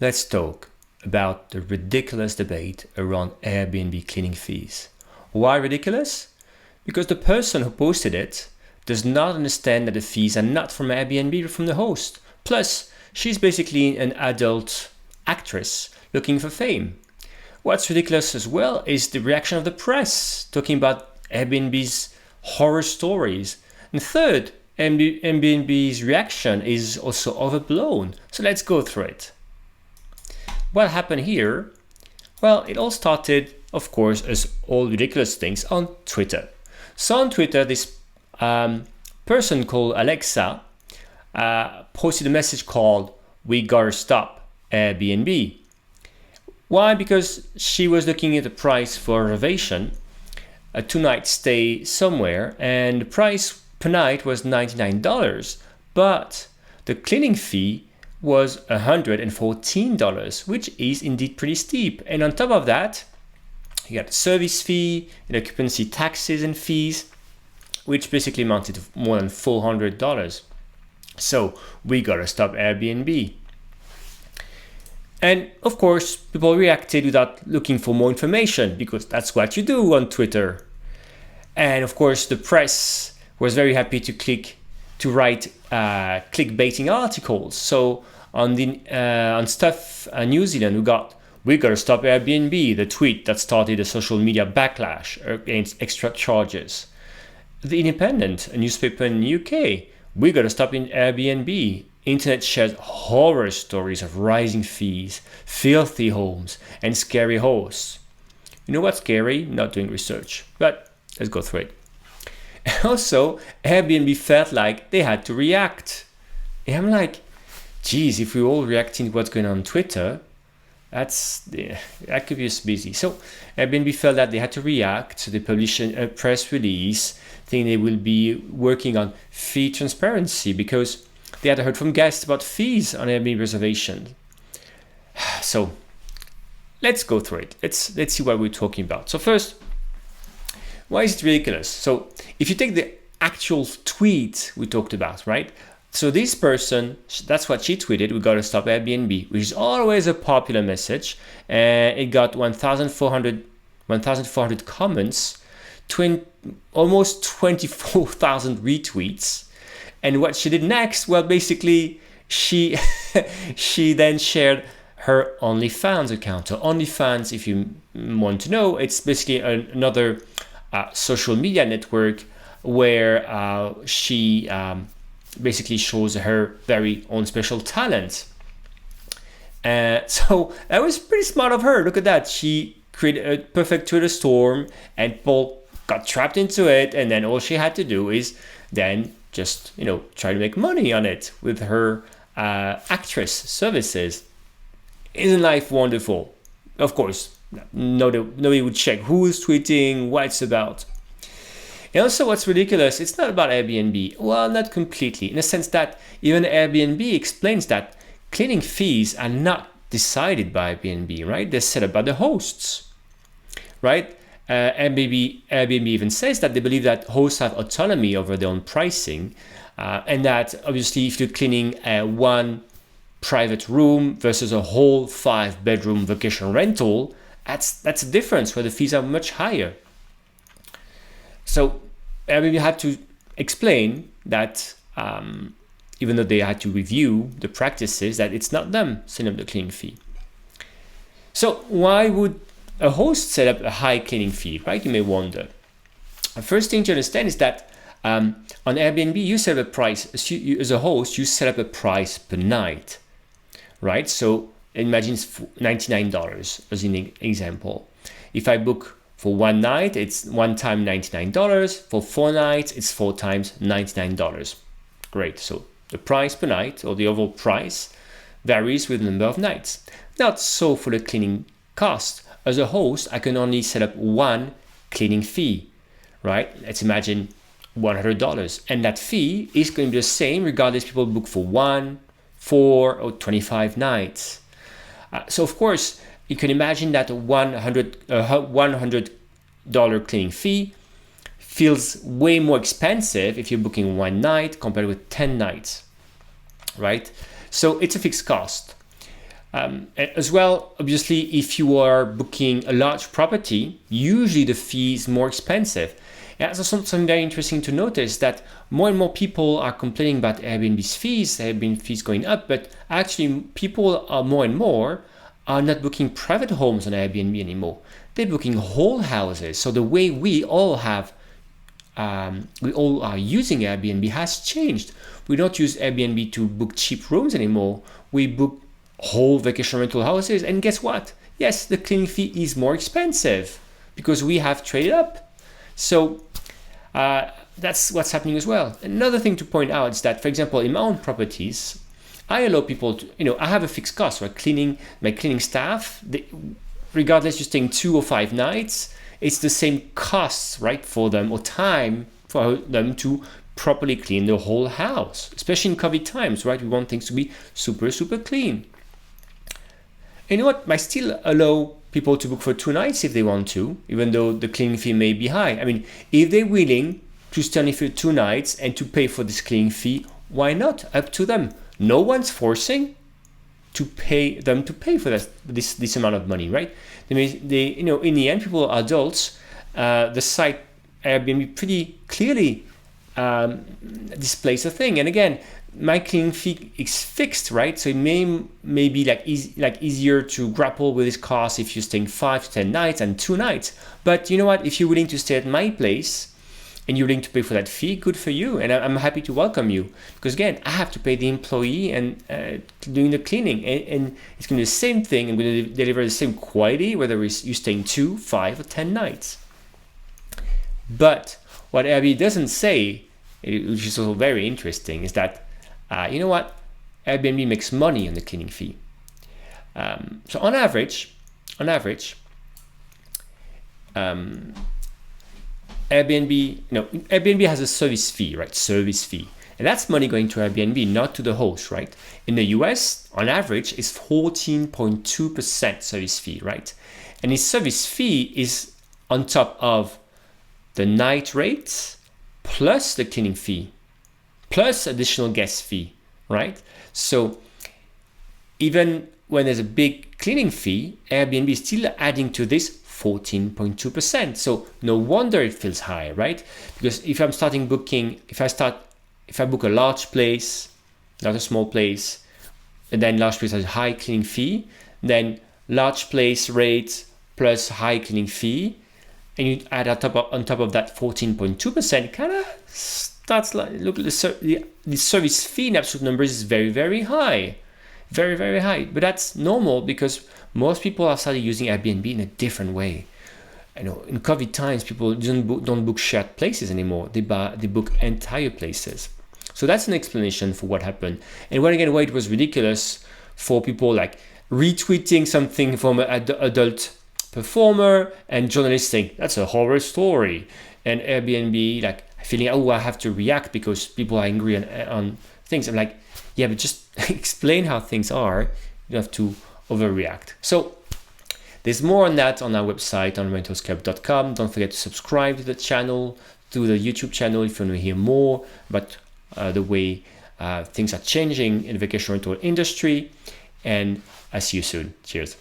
let's talk about the ridiculous debate around Airbnb cleaning fees. Why ridiculous? Because the person who posted it does not understand that the fees are not from Airbnb but from the host. Plus, she's basically an adult actress looking for fame. What's ridiculous as well is the reaction of the press, talking about Airbnb's horror stories. And third, Airbnb's reaction is also overblown. So let's go through it. What happened here? Well, it all started, of course, as all ridiculous things on Twitter. So on Twitter, this person called Alexa posted a message called, "We gotta stop Airbnb." Why? Because she was looking at the price for a reservation, a 2-night stay somewhere, and the price per night was $99, but the cleaning fee was $114, which is indeed pretty steep. And on top of that, you got service fee and occupancy taxes and fees, which basically amounted to more than $400. So we gotta stop Airbnb. And of course, people reacted without looking for more information, because that's what you do on Twitter. And of course, the press was very happy to write clickbaiting articles. So on Stuff New Zealand, we gotta stop Airbnb, the tweet that started a social media backlash against extra charges. The Independent, a newspaper in the UK, we gotta stop Airbnb. Internet shares horror stories of rising fees, filthy homes, and scary hosts. You know what's scary? Not doing research, but let's go through it. Also, Airbnb felt like they had to react. And I'm like, geez, if we're all reacting to what's going on Twitter, that could be just busy. So Airbnb felt that they had to react. So they published a press release saying they will be working on fee transparency because they had heard from guests about fees on Airbnb reservations. So let's go through it. Let's see what we're talking about. So first, why is it ridiculous? So if you take the actual tweet we talked about, right? So this person, that's what she tweeted, we gotta stop Airbnb, which is always a popular message. And it got 1,400 comments, almost 24,000 retweets. And what she did next, well, basically, she then shared her OnlyFans account. So OnlyFans, if you want to know, it's basically another social media network where she basically shows her very own special talent. So that was pretty smart of her. Look at that. She created a perfect Twitter storm and people got trapped into it. And then all she had to do is then just, try to make money on it with her actress services. Isn't life wonderful? Of course, nobody would check who is tweeting, what it's about. And also what's ridiculous, it's not about Airbnb. Well, not completely, in the sense that even Airbnb explains that cleaning fees are not decided by Airbnb, right? They're set up by the hosts, right? Airbnb even says that they believe that hosts have autonomy over their own pricing, and that obviously if you're cleaning one private room versus a whole 5-bedroom vacation rental, that's a difference where the fees are much higher. So Airbnb had to explain that even though they had to review the practices, that it's not them setting up the cleaning fee. So why would a host set up a high cleaning fee, right? You may wonder. The first thing to understand is that on Airbnb, you set up a price. As a host, you set up a price per night, right? So imagine it's $99 as an example. If I book for one night, it's one time $99. For 4 nights, it's 4 times $99. Great. So the price per night, or the overall price, varies with the number of nights. Not so for the cleaning cost. As a host, I can only set up one cleaning fee, right? Let's imagine $100. And that fee is going to be the same regardless if people book for 1, 4, or 25 nights. So of course, you can imagine that a $100 cleaning fee feels way more expensive if you're booking 1 night compared with 10 nights, right? So it's a fixed cost. As well, obviously, if you are booking a large property, usually the fee is more expensive. And that's also something very interesting to notice, that more and more people are complaining about Airbnb's fees, Airbnb fees going up, but actually people are more and more are not booking private homes on Airbnb anymore. They're booking whole houses. So the way we all are using Airbnb has changed. We don't use Airbnb to book cheap rooms anymore. We book whole vacation rental houses, and guess what? Yes, the cleaning fee is more expensive because we have traded up. So that's what's happening as well. Another thing to point out is that, for example, in my own properties, I allow people to, I have a fixed cost, right? My cleaning staff, regardless you're staying 2 or 5 nights, it's the same costs, right, for them, or time for them to properly clean the whole house, especially in COVID times, right? We want things to be super, super clean. And you know what? I still allow people to book for 2 nights if they want to, even though the cleaning fee may be high. I mean, if they're willing to stay only for 2 nights and to pay for this cleaning fee, why not? Up to them. No one's forcing to pay for this amount of money, right? In the end, people are adults. The site Airbnb pretty clearly displays the thing. And again, my cleaning fee is fixed, right? So it may be easier to grapple with this cost if you're staying 5 to 10 nights and 2 nights. But you know what? If you're willing to stay at my place and you're willing to pay for that fee, good for you. And I'm happy to welcome you, because again, I have to pay the employee and doing the cleaning, and it's going to be the same thing. I'm going to deliver the same quality whether you're staying 2, 5, or 10 nights. But what Airbnb doesn't say, which is also very interesting, is that Airbnb makes money on the cleaning fee. So on average, Airbnb has a service fee, right? Service fee. And that's money going to Airbnb, not to the host, right? In the US, on average, is 14.2% service fee, right? And this service fee is on top of the night rates plus the cleaning fee, plus additional guest fee, right? So even when there's a big cleaning fee, Airbnb is still adding to this 14.2%. So no wonder it feels high, right? Because if I book a large place, not a small place, and then large place has a high cleaning fee, then large place rate plus high cleaning fee, and you add on top of that 14.2%, kind of starts like, look, the service fee in absolute numbers is very, very high. Very, very high. But that's normal because most people have started using Airbnb in a different way. In COVID times, people don't book shared places anymore. They book entire places. So that's an explanation for what happened. And why it was ridiculous for people like retweeting something from an adult performer and journalists saying that's a horror story, and Airbnb like feeling, I have to react because people are angry on things. I'm like, yeah, but just explain how things are. You don't have to overreact. So there's more on that on our website on rentalscalp.com. Don't forget to subscribe to the channel, to the YouTube channel, if you want to hear more about the way things are changing in the vacation rental industry. And I'll see you soon. Cheers.